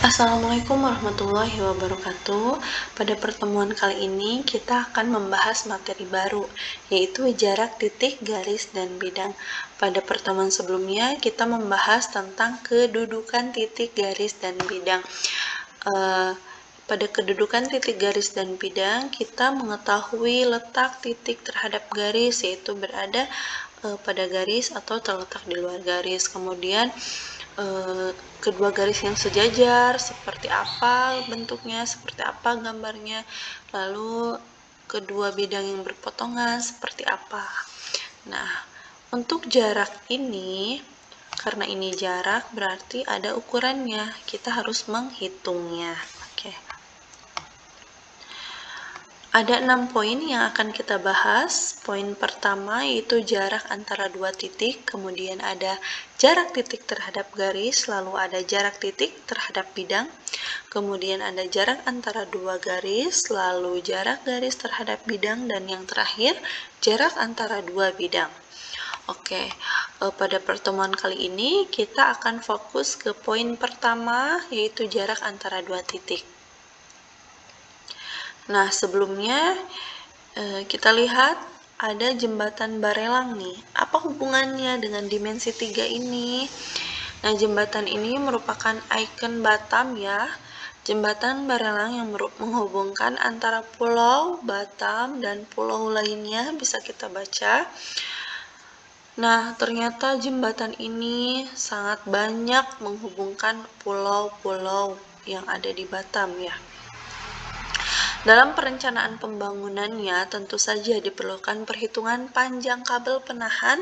Assalamualaikum warahmatullahi wabarakatuh. Pada pertemuan kali ini kita akan membahas materi baru, yaitu jarak, titik, garis, dan bidang. Pada pertemuan sebelumnya kita membahas tentang kedudukan titik, garis, dan bidang. Pada kedudukan titik, garis, dan bidang, kita mengetahui letak titik terhadap garis, yaitu berada pada garis atau terletak di luar garis. Kemudian kedua garis yang sejajar seperti apa bentuknya, seperti apa gambarnya, lalu kedua bidang yang berpotongan seperti apa. Nah, untuk jarak ini, karena ini jarak berarti ada ukurannya, kita harus menghitungnya. Oke. Ada 6 poin yang akan kita bahas. Poin pertama yaitu jarak antara dua titik, kemudian ada jarak titik terhadap garis, lalu ada jarak titik terhadap bidang, kemudian ada jarak antara dua garis, lalu jarak garis terhadap bidang, dan yang terakhir jarak antara dua bidang. Oke, pada pertemuan kali ini kita akan fokus ke poin pertama yaitu jarak antara dua titik. Nah, sebelumnya kita lihat ada jembatan Barelang nih. Apa hubungannya dengan dimensi 3 ini? Nah, jembatan ini merupakan ikon Batam ya. Jembatan Barelang yang menghubungkan antara pulau Batam dan pulau lainnya bisa kita baca. Nah, ternyata jembatan ini sangat banyak menghubungkan pulau-pulau yang ada di Batam ya. Dalam perencanaan pembangunannya, tentu saja diperlukan perhitungan panjang kabel penahan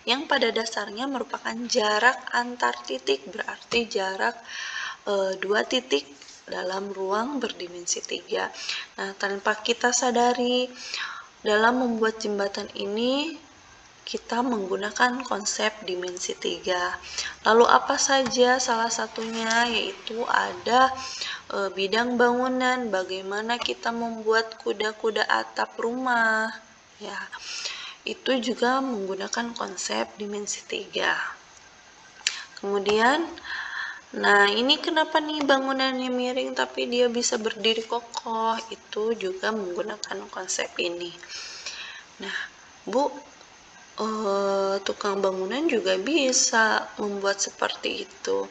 yang pada dasarnya merupakan jarak antar titik, berarti jarak dua titik dalam ruang berdimensi 3. Nah, tanpa kita sadari, dalam membuat jembatan ini, kita menggunakan konsep dimensi 3. Lalu apa saja? Salah satunya yaitu ada bidang bangunan, bagaimana kita membuat kuda-kuda atap rumah. Ya, itu juga menggunakan konsep dimensi 3. Kemudian, nah ini kenapa nih bangunannya miring tapi dia bisa berdiri kokoh? Itu juga menggunakan konsep ini. Nah, Bu, tukang bangunan juga bisa membuat seperti itu.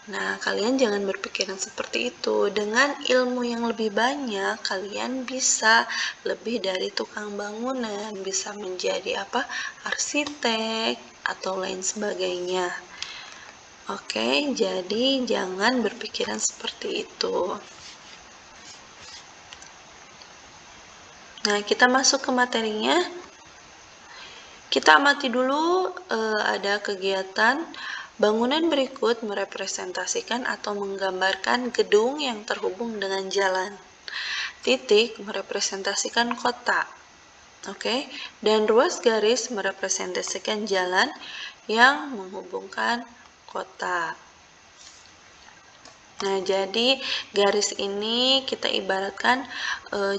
Nah, kalian jangan berpikiran seperti itu. Dengan ilmu yang lebih banyak, kalian bisa lebih dari tukang bangunan, bisa menjadi arsitek atau lain sebagainya. Oke, jadi jangan berpikiran seperti itu. Nah, kita masuk ke materinya. Kita amati dulu ada kegiatan. Bangunan berikut merepresentasikan atau menggambarkan gedung yang terhubung dengan jalan. Titik merepresentasikan kota. Oke, dan ruas garis merepresentasikan jalan yang menghubungkan kota. Nah, jadi garis ini kita ibaratkan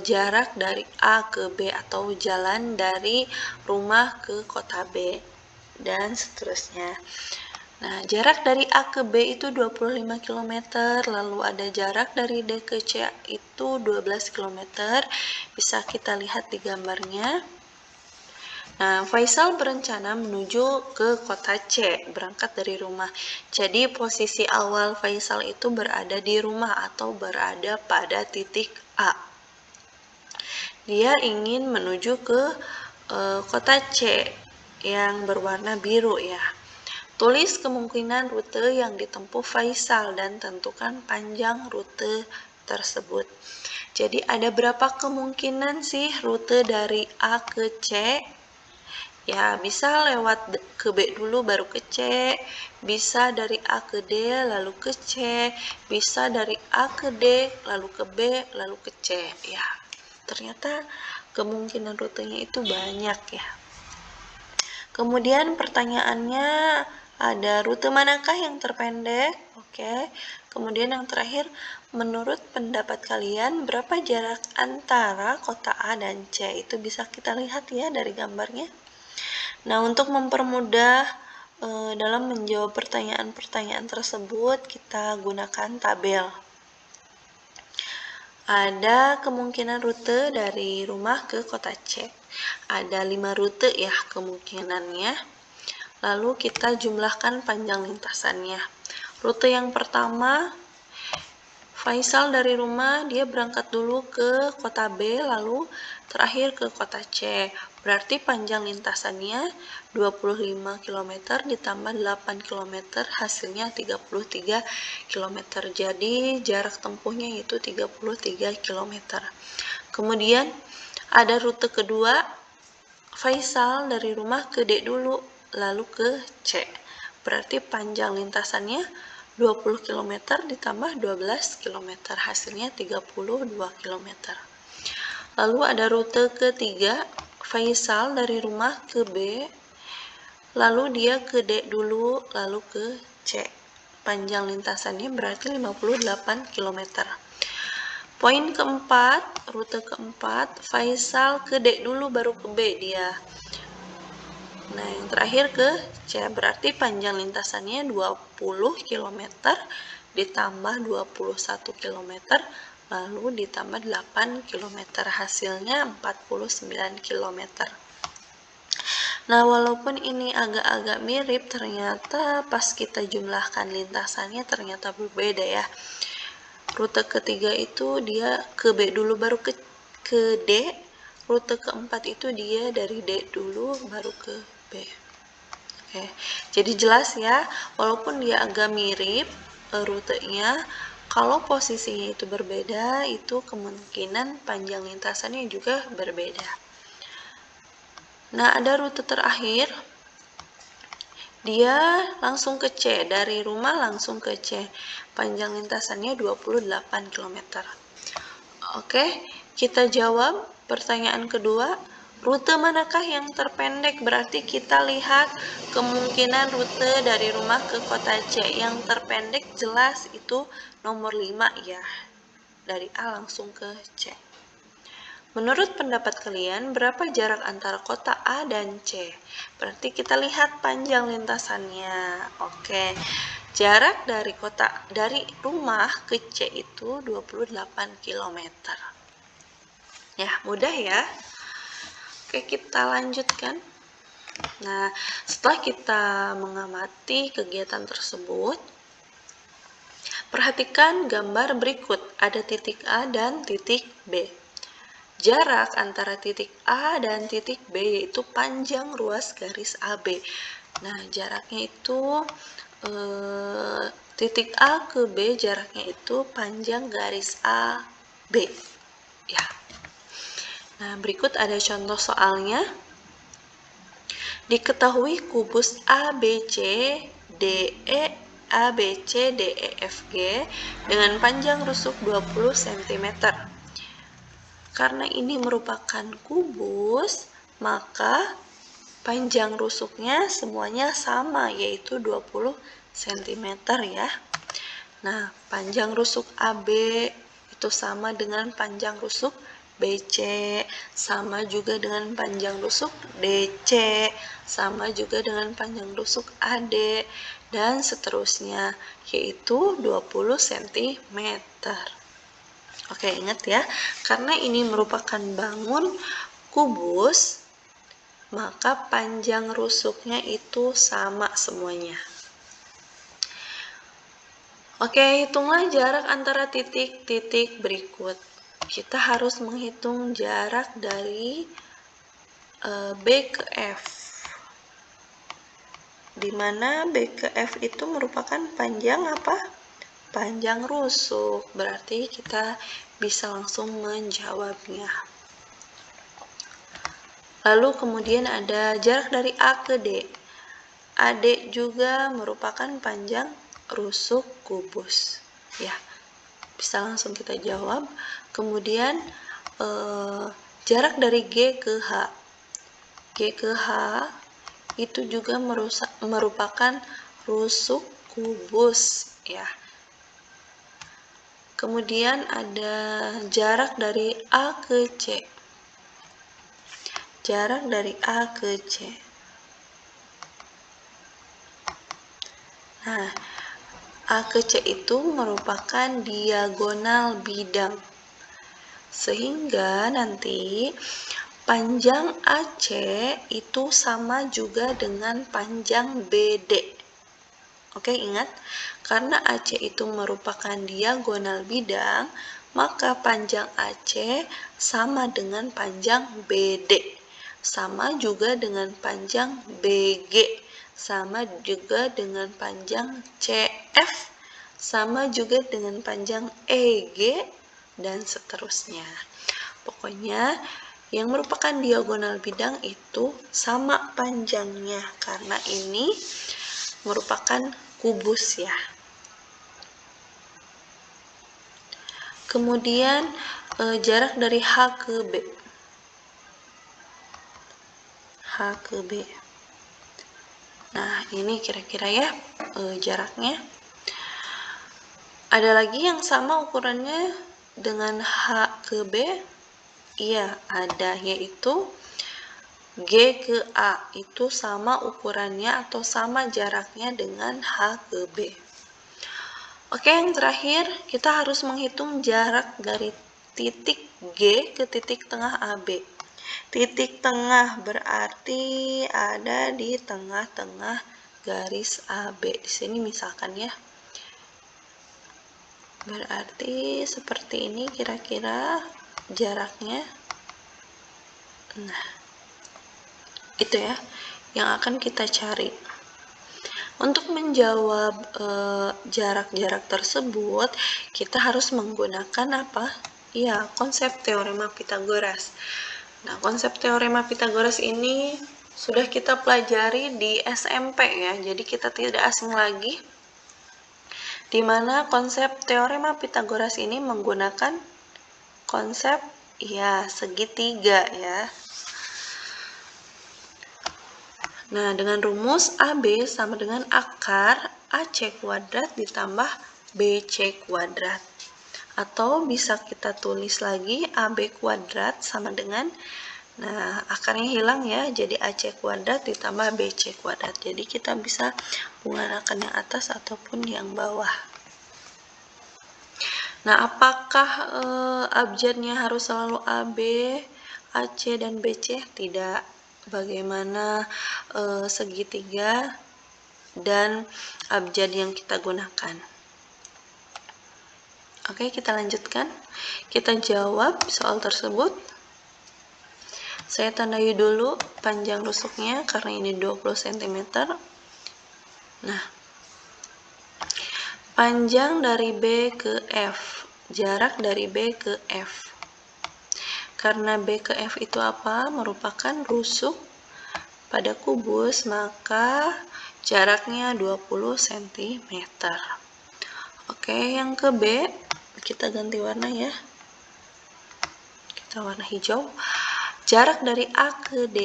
jarak dari A ke B atau jalan dari rumah ke kota B dan seterusnya. Nah, jarak dari A ke B itu 25 km, lalu ada jarak dari D ke C itu 12 km. Bisa kita lihat di gambarnya. Nah, Faisal berencana menuju ke kota C, berangkat dari rumah. Jadi, posisi awal Faisal itu berada di rumah atau berada pada titik A. Dia ingin menuju ke kota C yang berwarna biru ya. Tulis kemungkinan rute yang ditempuh Faisal dan tentukan panjang rute tersebut. Jadi ada berapa kemungkinan sih rute dari A ke C? Ya, bisa lewat ke B dulu baru ke C, bisa dari A ke D lalu ke C, bisa dari A ke D lalu ke B lalu ke C. Ya, ternyata kemungkinan rutenya itu banyak ya. Kemudian pertanyaannya ada rute manakah yang terpendek? Oke. Kemudian yang terakhir, menurut pendapat kalian berapa jarak antara kota A dan C? Itu bisa kita lihat ya dari gambarnya. Nah, untuk mempermudah dalam menjawab pertanyaan-pertanyaan tersebut kita gunakan tabel. Ada kemungkinan rute dari rumah ke kota C. Ada 5 rute ya kemungkinannya. Lalu kita jumlahkan panjang lintasannya. Rute yang pertama, Faisal dari rumah dia berangkat dulu ke kota B lalu terakhir ke kota C. Berarti panjang lintasannya 25 km ditambah 8 km hasilnya 33 km. Jadi jarak tempuhnya itu 33 km. Kemudian ada rute kedua, Faisal dari rumah ke D dulu lalu ke C. Berarti panjang lintasannya 20 km ditambah 12 km, hasilnya 32 km. Lalu ada rute ketiga, Faisal dari rumah ke B, lalu dia ke D dulu, lalu ke C. Panjang lintasannya berarti 58 km. Poin keempat, rute keempat, Faisal ke D dulu baru ke B dia. Nah, yang terakhir ke C, berarti panjang lintasannya 20 km ditambah 21 km lalu ditambah 8 km, hasilnya 49 km. Nah, walaupun ini agak-agak mirip, ternyata pas kita jumlahkan lintasannya ternyata berbeda ya. Rute ketiga itu dia ke B dulu baru ke D. Rute keempat itu dia dari D dulu baru ke B. Oke, jadi jelas ya, walaupun dia agak mirip rutenya, kalau posisinya itu berbeda, itu kemungkinan panjang lintasannya juga berbeda. Nah, ada rute terakhir, dia langsung ke C, dari rumah langsung ke C. Panjang lintasannya 28 km. Oke, kita jawab pertanyaan kedua. Rute manakah yang terpendek? Berarti kita lihat kemungkinan rute dari rumah ke kota C. Yang terpendek jelas itu nomor 5 ya. Dari A langsung ke C. Menurut pendapat kalian, berapa jarak antara kota A dan C? Berarti kita lihat panjang lintasannya. Oke. Jarak dari rumah ke C itu 28 km. Ya, mudah ya. Oke, kita lanjutkan. Nah, setelah kita mengamati kegiatan tersebut, perhatikan gambar berikut. Ada titik A dan titik B. Jarak antara titik A dan titik B yaitu panjang ruas garis AB. Nah, jaraknya itu titik A ke B jaraknya itu panjang garis AB. Ya. Nah, berikut ada contoh soalnya. Diketahui kubus ABC, DE, ABC, DEFG dengan panjang rusuk 20 cm. Karena ini merupakan kubus, maka panjang rusuknya semuanya sama, yaitu 20 cm ya. Nah, panjang rusuk AB itu sama dengan panjang rusuk BC, sama juga dengan panjang rusuk DC, sama juga dengan panjang rusuk AD, dan seterusnya, yaitu 20 cm. Oke, ingat ya, karena ini merupakan bangun kubus, maka panjang rusuknya itu sama semuanya. Oke, hitunglah jarak antara titik-titik berikut. Kita harus menghitung jarak dari B ke F, di mana B ke F itu merupakan panjang apa? Panjang rusuk. Berarti kita bisa langsung menjawabnya. Lalu kemudian ada jarak dari A ke D. AD juga merupakan panjang rusuk kubus. Ya, bisa langsung kita jawab. Kemudian jarak dari G ke H. G ke H itu juga merupakan rusuk kubus ya. Kemudian ada jarak dari A ke C. Jarak dari A ke C. Nah, A ke C itu merupakan diagonal bidang. Sehingga nanti panjang AC itu sama juga dengan panjang BD. Oke, ingat, karena AC itu merupakan diagonal bidang, maka panjang AC sama dengan panjang BD, sama juga dengan panjang BG, sama juga dengan panjang CF, sama juga dengan panjang EG, dan seterusnya. Pokoknya yang merupakan diagonal bidang itu sama panjangnya, karena ini merupakan kubus ya. Kemudian jarak dari H ke B. H ke B. Nah, ini kira-kira ya jaraknya. Ada lagi yang sama ukurannya dengan H ke B? Iya, ada, yaitu G ke A. Itu sama ukurannya atau sama jaraknya dengan H ke B. Oke, yang terakhir, kita harus menghitung jarak dari titik G ke titik tengah AB. Titik tengah berarti ada di tengah-tengah garis AB. Di sini misalkan ya. Berarti seperti ini kira-kira jaraknya. Nah, itu ya yang akan kita cari. Untuk menjawab jarak-jarak tersebut, kita harus menggunakan apa? Ya, konsep teorema Pythagoras. Nah, konsep teorema Pythagoras ini sudah kita pelajari di SMP ya, jadi kita tidak asing lagi. Di mana konsep teorema Pythagoras ini menggunakan konsep ya segitiga ya. Nah, dengan rumus AB sama dengan akar AC kuadrat ditambah BC kuadrat. Atau bisa kita tulis lagi AB kuadrat sama dengan, nah akarnya hilang ya, jadi AC kuadrat ditambah BC kuadrat. Jadi kita bisa menggunakan yang atas ataupun yang bawah. Nah, apakah abjadnya harus selalu AB, AC, dan BC? Tidak. Bagaimana segitiga dan abjad yang kita gunakan? Oke, kita lanjutkan. Kita jawab soal tersebut. Saya tandai dulu panjang rusuknya karena ini 20 cm. Nah, panjang dari B ke F, jarak dari B ke F. Karena B ke F itu apa? Merupakan rusuk pada kubus, maka jaraknya 20 cm. Oke, yang ke B, kita ganti warna ya. Kita warna hijau. Jarak dari A ke D.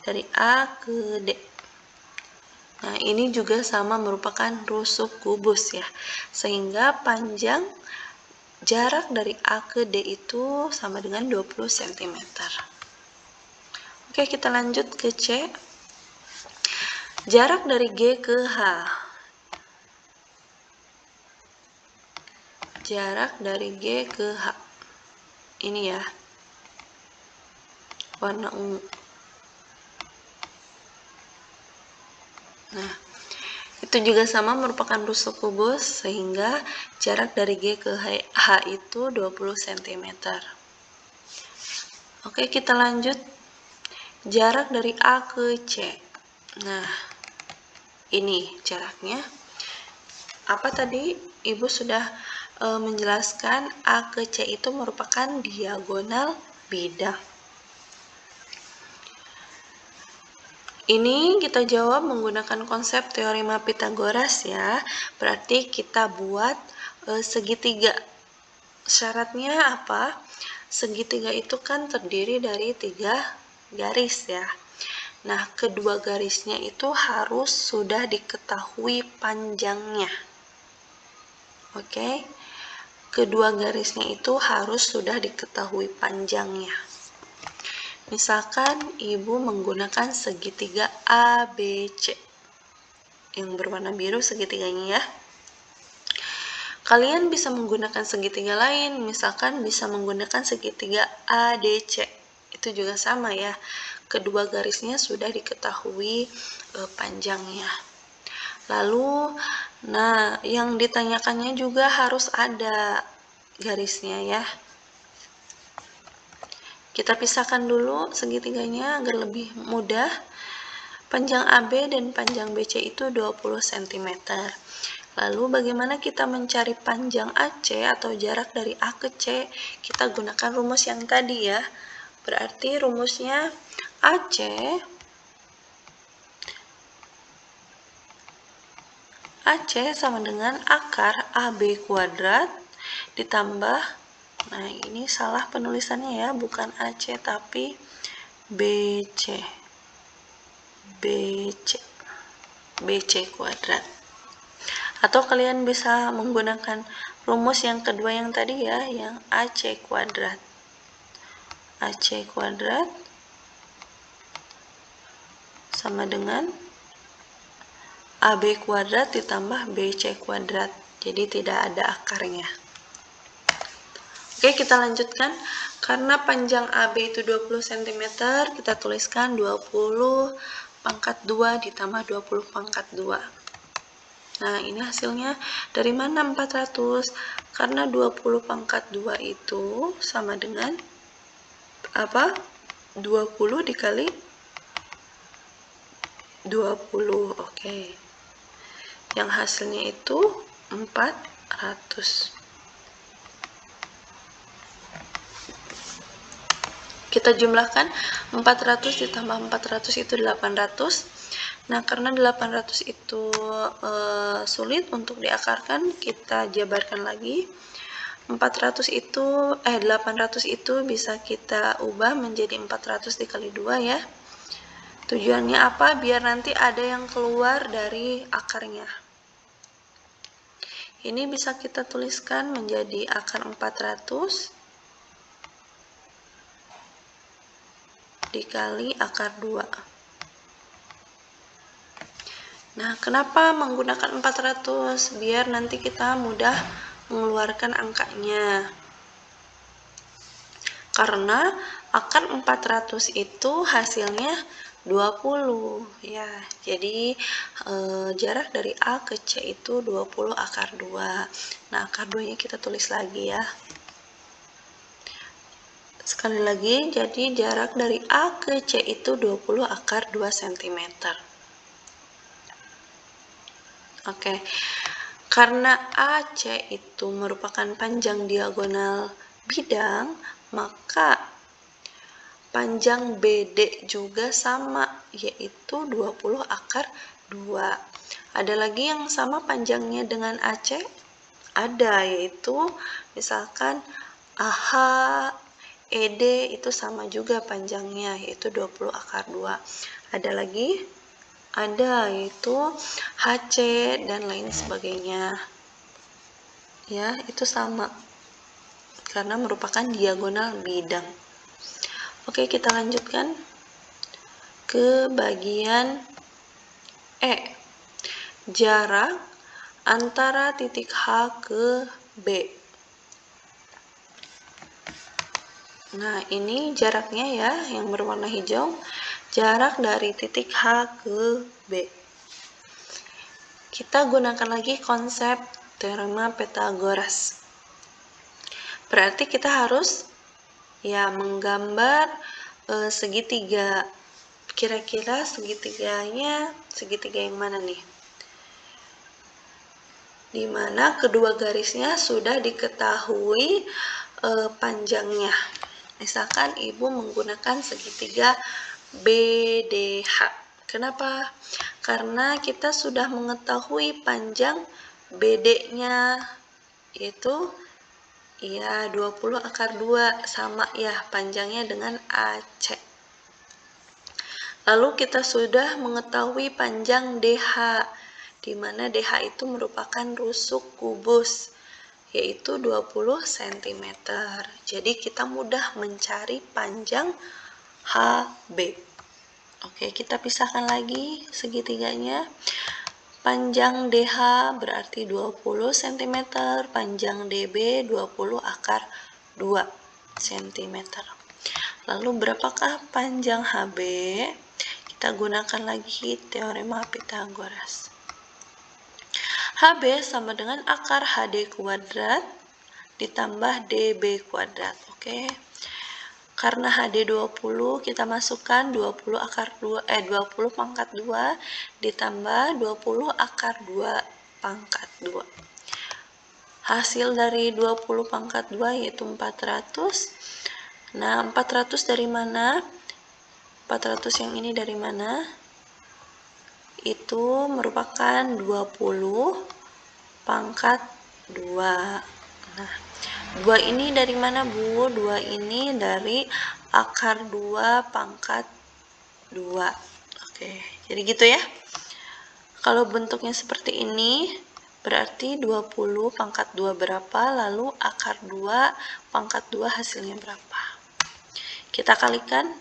Dari A ke D. Nah, ini juga sama merupakan rusuk kubus ya. Sehingga panjang jarak dari A ke D itu sama dengan 20 cm. Oke, kita lanjut ke C. Jarak dari G ke H. Jarak dari G ke H. Ini ya. Warna ungu. Nah, itu juga sama merupakan rusuk kubus sehingga jarak dari G ke H itu 20 cm. Oke, kita lanjut. Jarak dari A ke C. Nah, ini jaraknya. Apa tadi? Ibu sudah menjelaskan A ke C itu merupakan diagonal bidang. Ini kita jawab menggunakan konsep teorema Pythagoras ya. Berarti kita buat segitiga. Syaratnya apa? Segitiga itu kan terdiri dari 3 garis ya. Nah, kedua garisnya itu harus sudah diketahui panjangnya. Oke. Kedua garisnya itu harus sudah diketahui panjangnya. Misalkan ibu menggunakan segitiga ABC. yang berwarna biru segitiganya ya. Kalian bisa menggunakan segitiga lain, misalkan bisa menggunakan segitiga ADC. Itu juga sama ya. Kedua garisnya sudah diketahui panjangnya. Lalu, nah yang ditanyakannya juga harus ada garisnya ya. Kita pisahkan dulu segitiganya agar lebih mudah. Panjang AB dan panjang BC itu 20 cm. Lalu bagaimana kita mencari panjang AC atau jarak dari A ke C? Kita gunakan rumus yang tadi ya. Berarti rumusnya AC sama dengan akar AB kuadrat ditambah, nah ini salah penulisannya ya, bukan AC tapi BC kuadrat. Atau kalian bisa menggunakan rumus yang kedua yang tadi ya, yang AC kuadrat. AC kuadrat sama dengan AB kuadrat ditambah BC kuadrat. Jadi tidak ada akarnya. Oke, kita lanjutkan. Karena panjang AB itu 20 cm, kita tuliskan 20 pangkat 2 ditambah 20 pangkat 2. Nah, ini hasilnya dari mana 400? Karena 20 pangkat 2 itu sama dengan apa? 20 dikali 20. Oke. Yang hasilnya itu 400. Kita jumlahkan 400 ditambah 400 itu 800. Nah, karena 800 itu sulit untuk diakarkan, kita jabarkan lagi. 800 itu bisa kita ubah menjadi 400 dikali 2 ya. Tujuannya apa? Biar nanti ada yang keluar dari akarnya. Ini bisa kita tuliskan menjadi akar 400 dikali akar 2. Nah, kenapa menggunakan 400? Biar nanti kita mudah mengeluarkan angkanya. Karena akar 400 itu hasilnya 20 ya. Jadi jarak dari A ke C itu 20 akar 2. Nah, akar 2-nya kita tulis lagi ya. Sekali lagi, jadi jarak dari A ke C itu 20 akar 2 cm. Oke, karena AC itu merupakan panjang diagonal bidang, maka panjang BD juga sama, yaitu 20 akar 2. Ada lagi yang sama panjangnya dengan AC? Ada, yaitu misalkan AH, ED itu sama juga panjangnya, yaitu 20 akar 2. Ada lagi? Ada, yaitu HC dan lain sebagainya. Ya, itu sama. Karena merupakan diagonal bidang. Oke, kita lanjutkan ke bagian E. Jarak antara titik H ke B. Nah, ini jaraknya ya, yang berwarna hijau. Jarak dari titik H ke B. Kita gunakan lagi konsep teorema Pythagoras. Berarti kita harus ya menggambar segitiga. Kira-kira segitiganya segitiga yang mana nih? Dimana kedua garisnya sudah diketahui panjangnya. Misalkan ibu menggunakan segitiga BDH. Kenapa? Karena kita sudah mengetahui panjang BD-nya yaitu ya 20 akar 2 sama ya panjangnya dengan AC. Lalu kita sudah mengetahui panjang DH, di mana DH itu merupakan rusuk kubus yaitu 20 cm. Jadi kita mudah mencari panjang HB. Oke, kita pisahkan lagi segitiganya. Panjang DH berarti 20 cm, panjang DB 20 akar 2 cm. Lalu berapakah panjang HB? Kita gunakan lagi teorema Pythagoras. HB sama dengan akar HD kuadrat ditambah DB kuadrat. Oke. Karena HD 20, kita masukkan 20 pangkat 2 ditambah 20 akar 2 pangkat 2. Hasil dari 20 pangkat 2 yaitu 400. Nah, 400 dari mana? 400 yang ini dari mana? Itu merupakan 20 pangkat 2. Nah, 2 ini dari mana, Bu? 2 ini dari akar 2 pangkat 2. Oke, jadi gitu ya. Kalau bentuknya seperti ini, berarti 20 pangkat 2 berapa, lalu akar 2 pangkat 2 hasilnya berapa. Kita kalikan,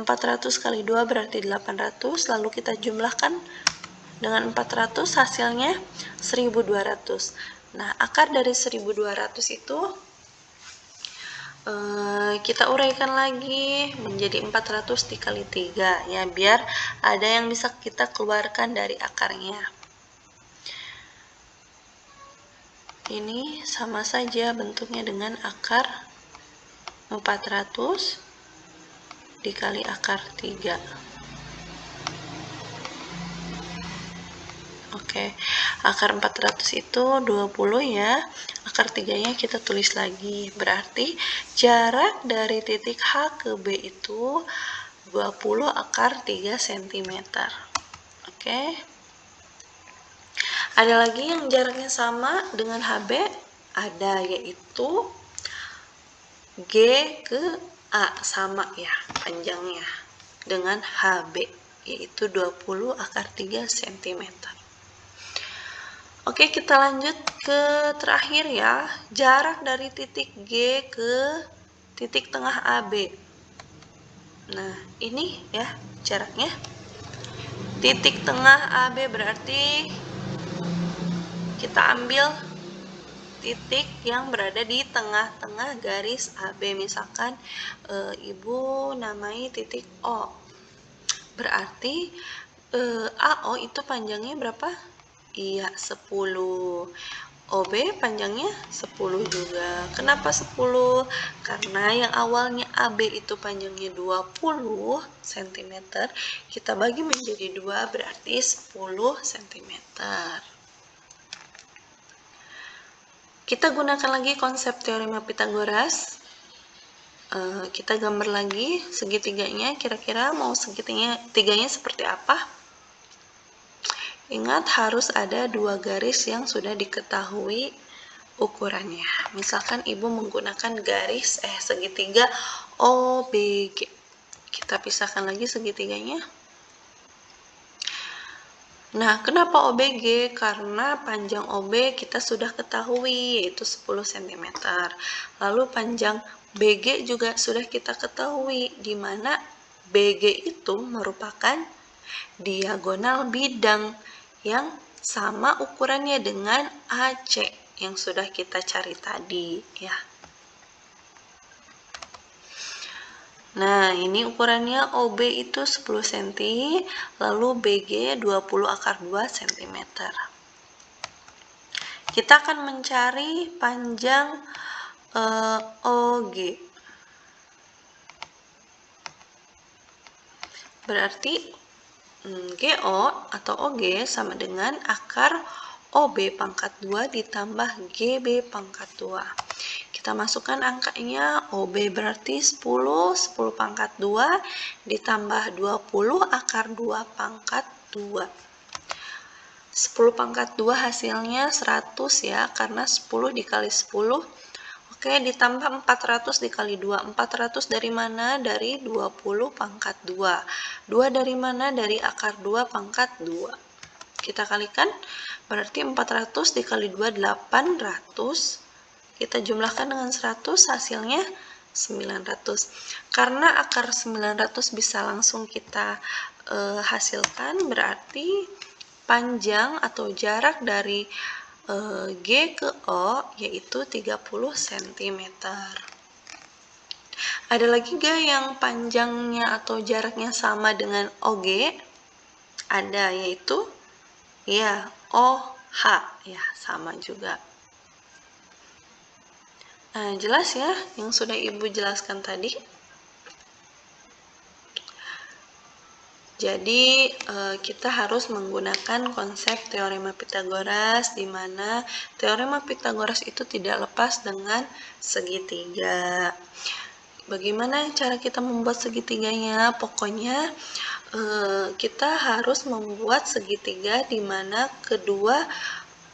400 kali 2 berarti 800, lalu kita jumlahkan dengan 400, hasilnya 1200. Nah, akar dari 1200 itu kita uraikan lagi menjadi 400 dikali 3 ya, biar ada yang bisa kita keluarkan dari akarnya. Ini sama saja bentuknya dengan akar 400 dikali akar 3. Oke, akar 400 itu 20 ya, akar 3-nya kita tulis lagi, berarti jarak dari titik H ke B itu 20 akar 3 cm. Oke, ada lagi yang jaraknya sama dengan HB, ada, yaitu G ke A, sama ya panjangnya dengan HB, yaitu 20 akar 3 cm. Oke, kita lanjut ke terakhir ya, jarak dari titik G ke titik tengah AB. Nah, ini ya jaraknya. Titik tengah AB berarti kita ambil titik yang berada di tengah-tengah garis AB. Misalkan Ibu namai titik O. Berarti AO itu panjangnya berapa? Iya, 10. OB panjangnya 10 juga. Kenapa 10? Karena yang awalnya AB itu panjangnya 20 cm, kita bagi menjadi 2 berarti 10 cm. Kita gunakan lagi konsep teorema Pythagoras. Kita gambar lagi segitiganya, kira-kira mau segitiganya seperti apa? Ingat, harus ada 2 garis yang sudah diketahui ukurannya. Misalkan Ibu menggunakan garis segitiga OBG. Kita pisahkan lagi segitiganya. Nah, kenapa OBG? Karena panjang OB kita sudah ketahui, yaitu 10 cm. Lalu panjang BG juga sudah kita ketahui, di mana BG itu merupakan diagonal bidang yang sama ukurannya dengan AC yang sudah kita cari tadi ya. Nah, ini ukurannya OB itu 10 cm, lalu BG 20 akar 2 cm. Kita akan mencari panjang OG. Berarti GO atau OG sama dengan akar OB pangkat 2 ditambah GB pangkat 2. Kita masukkan angkanya, OB berarti 10 pangkat 2 ditambah 20 akar 2 pangkat 2. 10 pangkat 2 hasilnya 100 ya, karena 10 dikali 10. Oke, ditambah 400 dikali 2. 400 dari mana? Dari 20 pangkat 2. 2 dari mana? Dari akar 2 pangkat 2. Kita kalikan, berarti 400 dikali 2, 800. Kita jumlahkan dengan 100, hasilnya 900. Karena akar 900 bisa langsung kita hasilkan, berarti panjang atau jarak dari G ke O yaitu 30 cm. Ada lagi gak yang panjangnya atau jaraknya sama dengan OG? Ada, yaitu ya OH, ya sama juga. Nah, jelas ya yang sudah Ibu jelaskan tadi. Jadi kita harus menggunakan konsep teorema Pitagoras, di mana teorema Pitagoras itu tidak lepas dengan segitiga. Bagaimana cara kita membuat segitiganya? Pokoknya kita harus membuat segitiga di mana kedua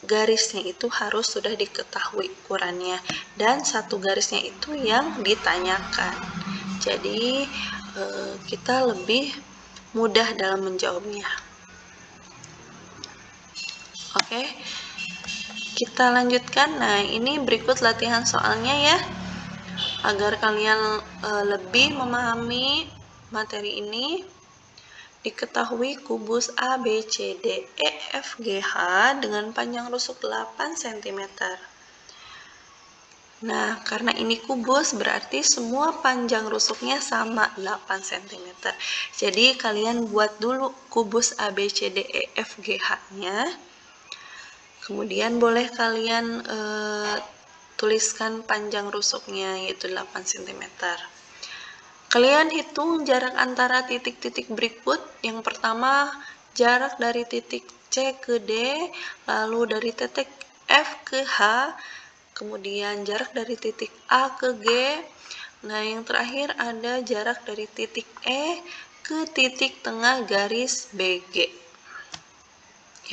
garisnya itu harus sudah diketahui ukurannya, dan satu garisnya itu yang ditanyakan. Jadi kita lebih mudah dalam menjawabnya. Oke, kita lanjutkan. Nah, ini berikut latihan soalnya ya, agar kalian lebih memahami materi ini. Diketahui kubus A, B, C, D, E, F, G, H dengan panjang rusuk 8 cm. Nah, karena ini kubus berarti semua panjang rusuknya sama 8 cm. Jadi kalian buat dulu kubus A, B, C, D, E, F, G, H-nya. Kemudian boleh kalian tuliskan panjang rusuknya yaitu 8 cm. Kalian hitung jarak antara titik-titik berikut. Yang pertama, jarak dari titik C ke D, lalu dari titik F ke H, kemudian jarak dari titik A ke G. Nah, yang terakhir ada jarak dari titik E ke titik tengah garis BG.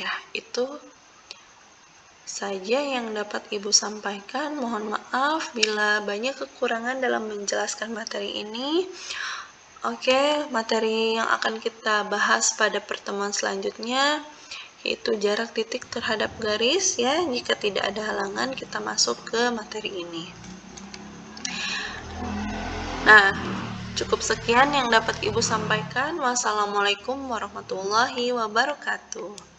Ya, itu saja yang dapat Ibu sampaikan. Mohon maaf bila banyak kekurangan dalam menjelaskan materi ini. Oke, materi yang akan kita bahas pada pertemuan selanjutnya yaitu jarak titik terhadap garis ya. Jika tidak ada halangan, kita masuk ke materi ini. Nah, cukup sekian yang dapat Ibu sampaikan. Wassalamualaikum warahmatullahi wabarakatuh.